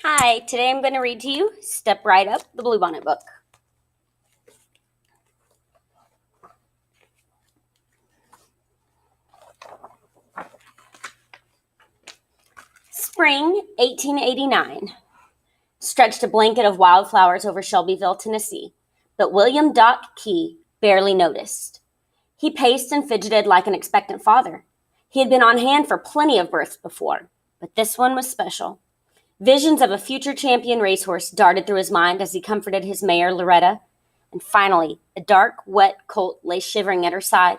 Hi, today I'm going to read to you Step Right Up, the Bluebonnet book. Spring 1889 stretched a blanket of wildflowers over Shelbyville, Tennessee, but William Doc Key barely noticed. He paced and fidgeted like an expectant father. He had been on hand for plenty of births before, but this one was special. Visions of a future champion racehorse darted through his mind as he comforted his mare, Loretta, and finally, a dark, wet colt lay shivering at her side.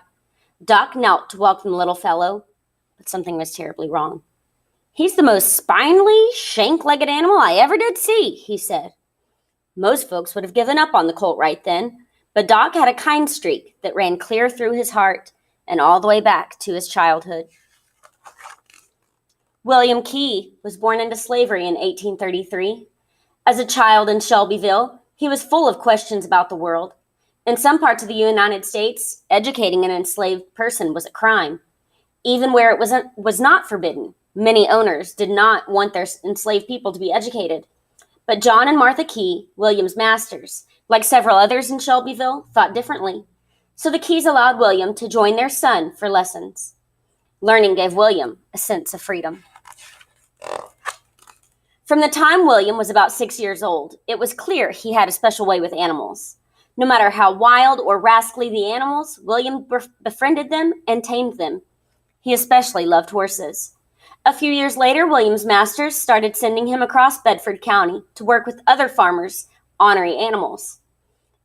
Doc knelt to welcome the little fellow, but something was terribly wrong. "He's the most spindly, shank-legged animal I ever did see," he said. Most folks would have given up on the colt right then, but Doc had a kind streak that ran clear through his heart and all the way back to his childhood. William Key was born into slavery in 1833. As a child in Shelbyville, he was full of questions about the world. In some parts of the United States, educating an enslaved person was a crime. Even where it was not forbidden, many owners did not want their enslaved people to be educated. But John and Martha Key, William's masters, like several others in Shelbyville, thought differently. So the Keys allowed William to join their son for lessons. Learning gave William a sense of freedom. From the time William was about 6 years old, it was clear he had a special way with animals. No matter how wild or rascally the animals, William befriended them and tamed them. He especially loved horses. A few years later, William's masters started sending him across Bedford County to work with other farmers' ornery animals.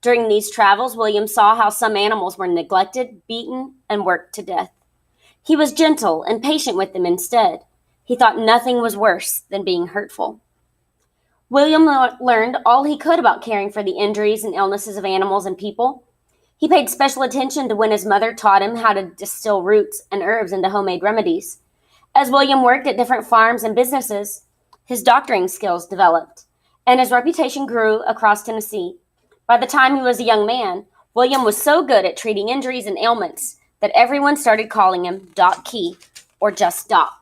During these travels, William saw how some animals were neglected, beaten, and worked to death. He was gentle and patient with them instead. He thought nothing was worse than being hurtful. William learned all he could about caring for the injuries and illnesses of animals and people. He paid special attention to when his mother taught him how to distill roots and herbs into homemade remedies. As William worked at different farms and businesses, his doctoring skills developed, and his reputation grew across Tennessee. By the time he was a young man, William was so good at treating injuries and ailments that everyone started calling him Doc Key, or just Doc.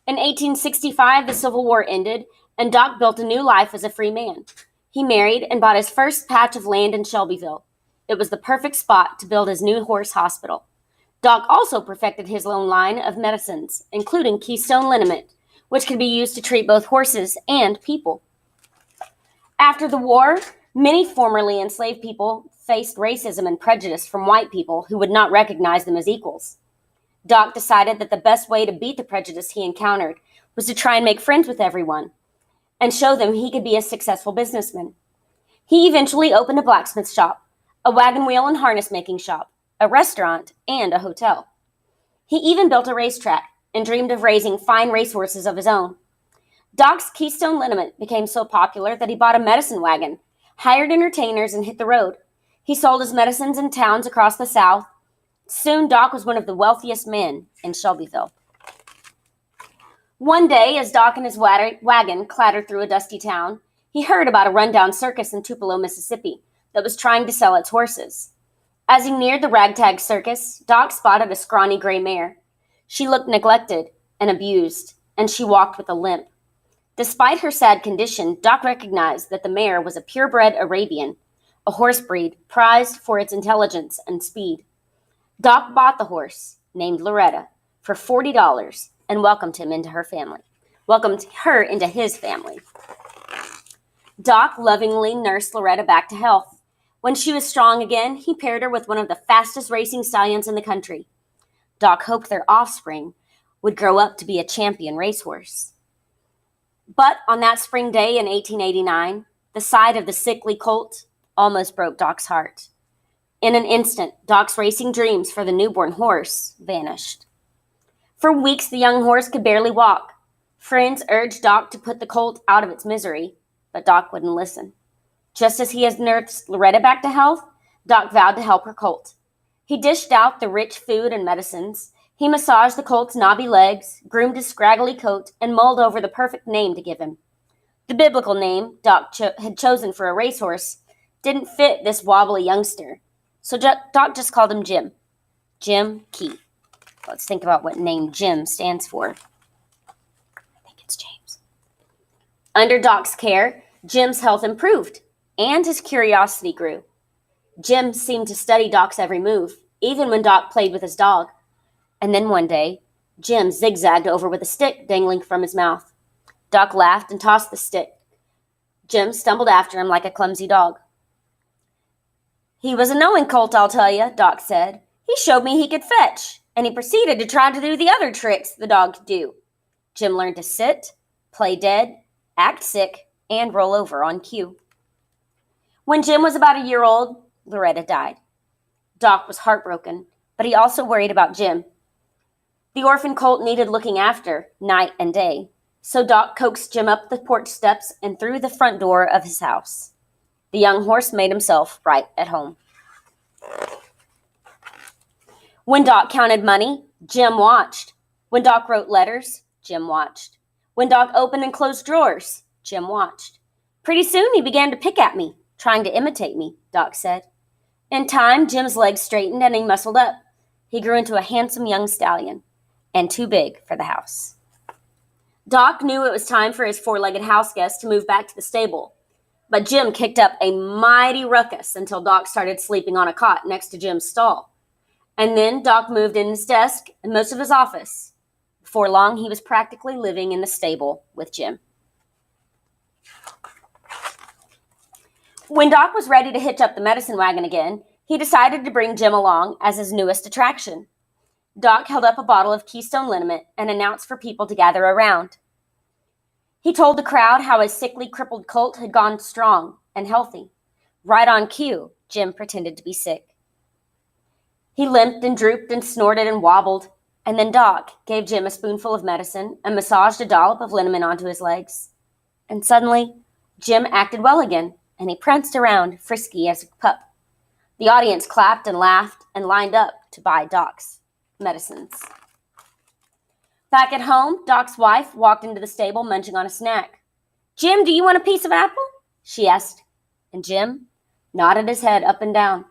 In 1865, the Civil War ended, and Doc built a new life as a free man. He married and bought his first patch of land in Shelbyville. It was the perfect spot to build his new horse hospital. Doc also perfected his own line of medicines, including Keystone Liniment, which could be used to treat both horses and people. After the war, many formerly enslaved people faced racism and prejudice from white people who would not recognize them as equals. Doc decided that the best way to beat the prejudice he encountered was to try and make friends with everyone and show them he could be a successful businessman. He eventually opened a blacksmith shop, a wagon wheel and harness making shop, a restaurant, and a hotel. He even built a racetrack and dreamed of raising fine racehorses of his own. Doc's Keystone Liniment became so popular that he bought a medicine wagon, hired entertainers, and hit the road. He sold his medicines in towns across the South. Soon, Doc was one of the wealthiest men in Shelbyville. One day, as Doc and his wagon clattered through a dusty town, he heard about a rundown circus in Tupelo, Mississippi, that was trying to sell its horses. As he neared the ragtag circus, Doc spotted a scrawny gray mare. She looked neglected and abused, and she walked with a limp. Despite her sad condition, Doc recognized that the mare was a purebred Arabian, a horse breed prized for its intelligence and speed. Doc bought the horse, named Loretta, for $40 and welcomed her into his family. Doc lovingly nursed Loretta back to health. When she was strong again, he paired her with one of the fastest racing stallions in the country. Doc hoped their offspring would grow up to be a champion racehorse. But on that spring day in 1889, the sight of the sickly colt almost broke Doc's heart. In an instant, Doc's racing dreams for the newborn horse vanished. For weeks, the young horse could barely walk. Friends urged Doc to put the colt out of its misery, but Doc wouldn't listen. Just as he had nursed Loretta back to health, Doc vowed to help her colt. He dished out the rich food and medicines. He massaged the colt's knobby legs, groomed his scraggly coat, and mulled over the perfect name to give him. The biblical name Doc had chosen for a racehorse didn't fit this wobbly youngster, so Doc just called him Jim. Jim Key. Let's think about what name Jim stands for. I think it's James. Under Doc's care, Jim's health improved, and his curiosity grew. Jim seemed to study Doc's every move, even when Doc played with his dog. And then one day, Jim zigzagged over with a stick dangling from his mouth. Doc laughed and tossed the stick. Jim stumbled after him like a clumsy dog. "He was a knowing colt, I'll tell you," Doc said. "He showed me he could fetch, and he proceeded to try to do the other tricks the dog could do." Jim learned to sit, play dead, act sick, and roll over on cue. When Jim was about a year old, Loretta died. Doc was heartbroken, but he also worried about Jim. The orphan colt needed looking after night and day, so Doc coaxed Jim up the porch steps and through the front door of his house. The young horse made himself right at home. When Doc counted money, Jim watched. When Doc wrote letters, Jim watched. When Doc opened and closed drawers, Jim watched. "Pretty soon he began to pick at me, trying to imitate me," Doc said. In time, Jim's legs straightened and he muscled up. He grew into a handsome young stallion, and too big for the house. Doc knew it was time for his four-legged house guest to move back to the stable, but Jim kicked up a mighty ruckus until Doc started sleeping on a cot next to Jim's stall. And then Doc moved in his desk and most of his office. Before long, he was practically living in the stable with Jim. When Doc was ready to hitch up the medicine wagon again, he decided to bring Jim along as his newest attraction. Doc held up a bottle of Keystone Liniment and announced for people to gather around. He told the crowd how his sickly, crippled colt had gone strong and healthy. Right on cue, Jim pretended to be sick. He limped and drooped and snorted and wobbled, and then Doc gave Jim a spoonful of medicine and massaged a dollop of liniment onto his legs. And suddenly, Jim acted well again, and he pranced around, frisky as a pup. The audience clapped and laughed and lined up to buy Doc's medicines. Back at home, Doc's wife walked into the stable munching on a snack. "Jim, do you want a piece of apple?" she asked, and Jim nodded his head up and down.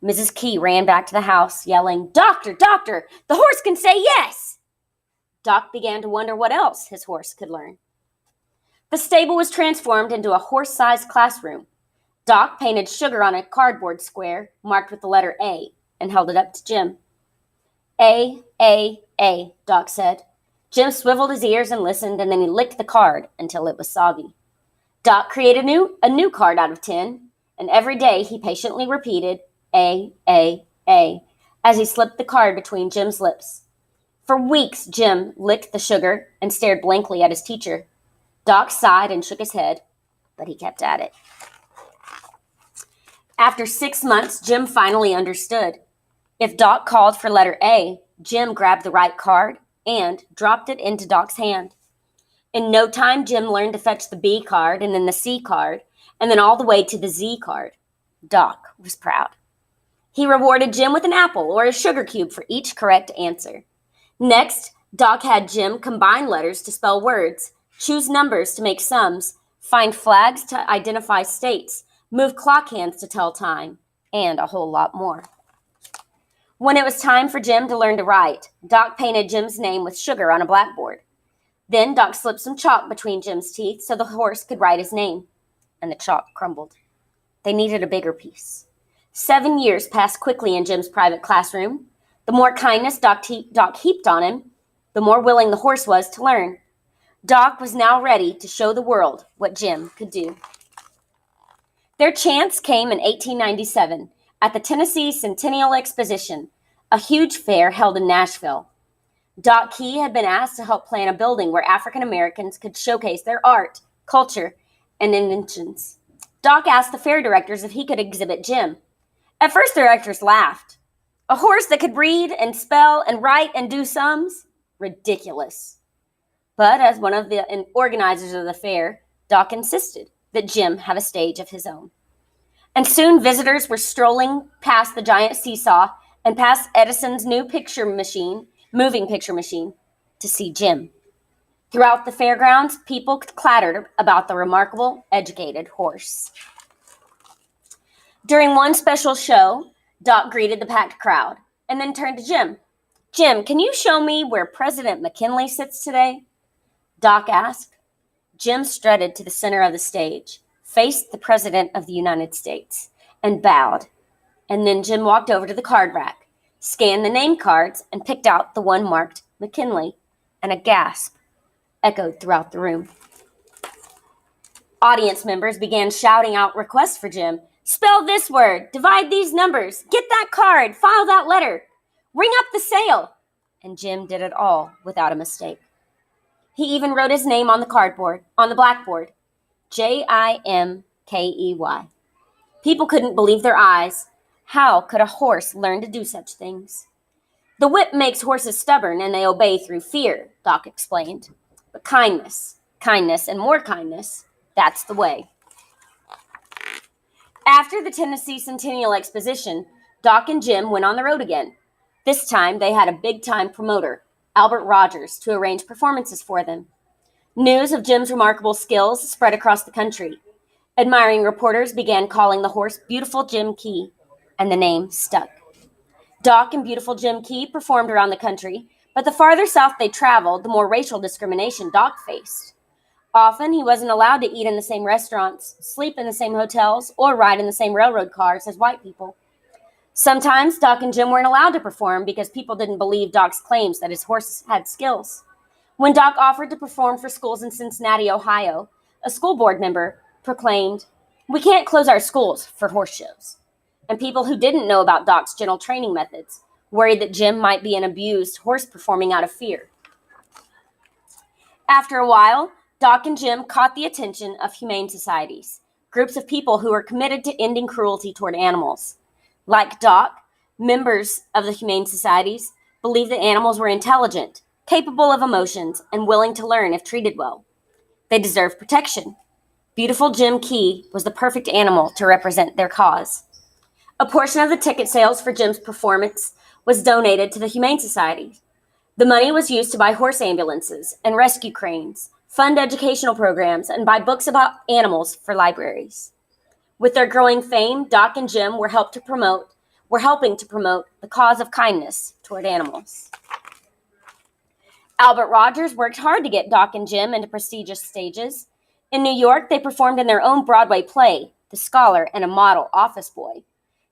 Mrs. Key ran back to the house, yelling, "Doctor, doctor, the horse can say yes!" Doc began to wonder what else his horse could learn. The stable was transformed into a horse-sized classroom. Doc painted sugar on a cardboard square marked with the letter A and held it up to Jim. A, Doc said. Jim swiveled his ears and listened, and then he licked the card until it was soggy. Doc created a new card out of tin, and every day he patiently repeated A, as he slipped the card between Jim's lips. For weeks, Jim licked the sugar and stared blankly at his teacher. Doc sighed and shook his head, but he kept at it. After 6 months, Jim finally understood. If Doc called for letter A, Jim grabbed the right card and dropped it into Doc's hand. In no time, Jim learned to fetch the B card and then the C card, and then all the way to the Z card. Doc was proud. He rewarded Jim with an apple or a sugar cube for each correct answer. Next, Doc had Jim combine letters to spell words, choose numbers to make sums, find flags to identify states, move clock hands to tell time, and a whole lot more. When it was time for Jim to learn to write, Doc painted Jim's name with sugar on a blackboard. Then Doc slipped some chalk between Jim's teeth so the horse could write his name, and the chalk crumbled. They needed a bigger piece. 7 years passed quickly in Jim's private classroom. The more kindness Doc heaped on him, the more willing the horse was to learn. Doc was now ready to show the world what Jim could do. Their chance came in 1897 at the Tennessee Centennial Exposition, a huge fair held in Nashville. Doc Key had been asked to help plan a building where African Americans could showcase their art, culture, and inventions. Doc asked the fair directors if he could exhibit Jim. At first, the directors laughed. A horse that could read and spell and write and do sums? Ridiculous. But as one of the organizers of the fair, Doc insisted that Jim have a stage of his own. And soon visitors were strolling past the giant seesaw and past Edison's new moving picture machine, to see Jim. Throughout the fairgrounds, people clattered about the remarkable, educated horse. During one special show, Doc greeted the packed crowd and then turned to Jim. "Jim, can you show me where President McKinley sits today?" Doc asked. Jim strutted to the center of the stage, faced the President of the United States, and bowed. And then Jim walked over to the card rack, scanned the name cards, and picked out the one marked McKinley, and a gasp echoed throughout the room. Audience members began shouting out requests for Jim. Spell this word, divide these numbers, get that card, file that letter, ring up the sale. And Jim did it all without a mistake. He even wrote his name on the blackboard, Jimkey. People couldn't believe their eyes. How could a horse learn to do such things? The whip makes horses stubborn and they obey through fear, Doc explained. But kindness, and more kindness, that's the way. After the Tennessee Centennial Exposition, Doc and Jim went on the road again. This time, they had a big-time promoter, Albert Rogers, to arrange performances for them. News of Jim's remarkable skills spread across the country. Admiring reporters began calling the horse Beautiful Jim Key, and the name stuck. Doc and Beautiful Jim Key performed around the country, but the farther south they traveled, the more racial discrimination Doc faced. Often, he wasn't allowed to eat in the same restaurants, sleep in the same hotels, or ride in the same railroad cars as white people. Sometimes, Doc and Jim weren't allowed to perform because people didn't believe Doc's claims that his horses had skills. When Doc offered to perform for schools in Cincinnati, Ohio, a school board member proclaimed, "We can't close our schools for horse shows." And people who didn't know about Doc's gentle training methods worried that Jim might be an abused horse performing out of fear. After a while, Doc and Jim caught the attention of humane societies, groups of people who were committed to ending cruelty toward animals. Like Doc, members of the humane societies believed that animals were intelligent, capable of emotions, and willing to learn if treated well. They deserved protection. Beautiful Jim Key was the perfect animal to represent their cause. A portion of the ticket sales for Jim's performance was donated to the Humane Society. The money was used to buy horse ambulances and rescue cranes, fund educational programs, and buy books about animals for libraries. With their growing fame, Doc and Jim were helping to promote the cause of kindness toward animals. Albert Rogers worked hard to get Doc and Jim into prestigious stages. In New York, they performed in their own Broadway play, The Scholar and a Model Office Boy.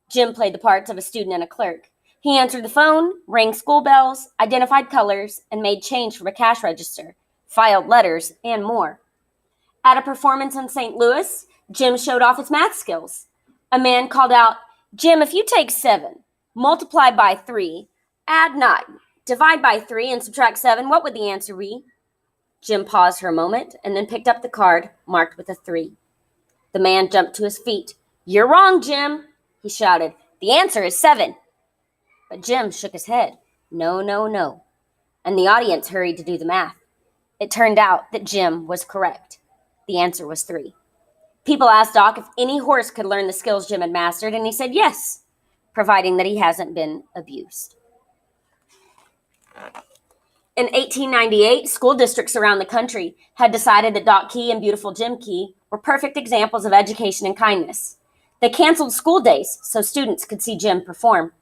Jim played the parts of a student and a clerk. He answered the phone, rang school bells, identified colors, and made change from a cash register, filed letters, and more. At a performance in St. Louis, Jim showed off his math skills. A man called out, "Jim, if you take 7, multiply by 3, add 9, divide by 3, and subtract 7, what would the answer be?" Jim paused for a moment and then picked up the card marked with a 3. The man jumped to his feet. "You're wrong, Jim," he shouted. "The answer is 7. But Jim shook his head. "No, no, no." And the audience hurried to do the math. It turned out that Jim was correct. The answer was 3. People asked Doc if any horse could learn the skills Jim had mastered, and he said yes, providing that he hasn't been abused. In 1898, school districts around the country had decided that Doc Key and Beautiful Jim Key were perfect examples of education and kindness. They canceled school days so students could see Jim perform.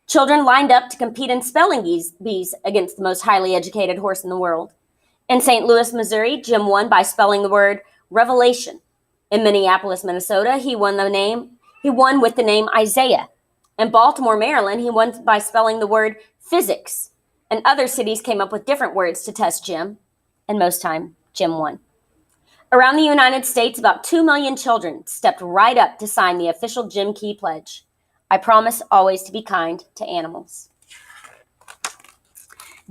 Children lined up to compete in spelling bees against the most highly educated horse in the world. In St. Louis, Missouri, Jim won by spelling the word revelation. In Minneapolis, Minnesota, he won with the name Isaiah. In Baltimore, Maryland, he won by spelling the word physics. And other cities came up with different words to test Jim. And most time, Jim won. Around the United States, about 2 million children stepped right up to sign the official Jim Key Pledge. I promise always to be kind to animals.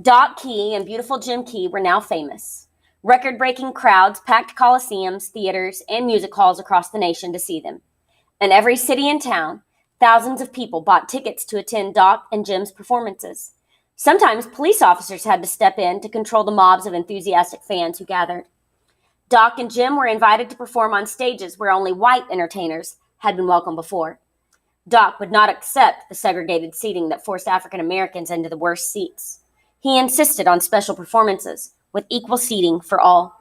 Doc Key and Beautiful Jim Key were now famous. Record-breaking crowds packed coliseums, theaters, and music halls across the nation to see them. In every city and town, thousands of people bought tickets to attend Doc and Jim's performances. Sometimes police officers had to step in to control the mobs of enthusiastic fans who gathered. Doc and Jim were invited to perform on stages where only white entertainers had been welcome before. Doc would not accept the segregated seating that forced African Americans into the worst seats. He insisted on special performances with equal seating for all.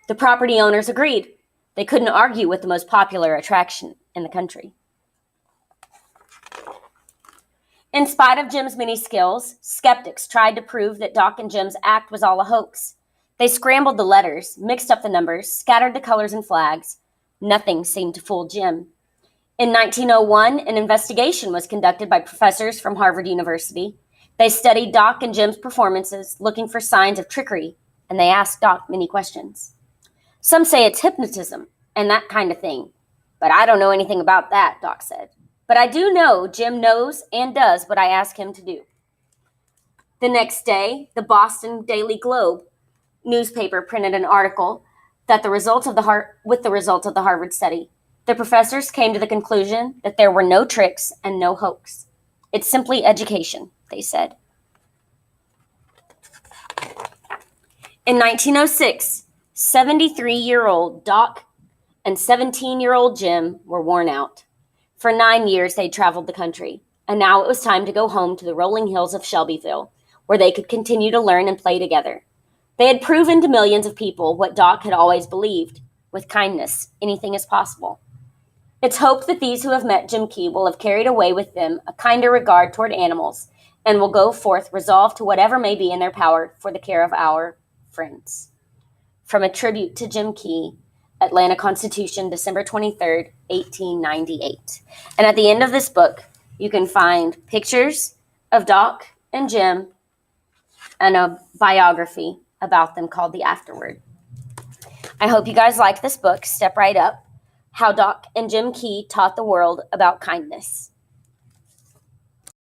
The property owners agreed. They couldn't argue with the most popular attraction in the country. In spite of Jim's many skills, skeptics tried to prove that Doc and Jim's act was all a hoax. They scrambled the letters, mixed up the numbers, scattered the colors and flags. Nothing seemed to fool Jim. In 1901, an investigation was conducted by professors from Harvard University. They studied Doc and Jim's performances, looking for signs of trickery, and they asked Doc many questions. Some say it's hypnotism and that kind of thing, but I don't know anything about that, Doc said. But I do know Jim knows and does what I ask him to do. The next day, the Boston Daily Globe newspaper printed an article that with the results of the Harvard study. The professors came to the conclusion that there were no tricks and no hoax. It's simply education, they said. In 1906, 73-year-old Doc and 17-year-old Jim were worn out. For 9 years, they traveled the country, and now it was time to go home to the rolling hills of Shelbyville, where they could continue to learn and play together. They had proven to millions of people what Doc had always believed: with kindness, anything is possible. It's hoped that these who have met Jim Key will have carried away with them a kinder regard toward animals and will go forth resolved to whatever may be in their power for the care of our friends. From a tribute to Jim Key, Atlanta Constitution, December 23rd, 1898. And at the end of this book, you can find pictures of Doc and Jim and a biography about them called The Afterword. I hope you guys like this book, Step Right Up: How Doc and Jim Key Taught the World About Kindness.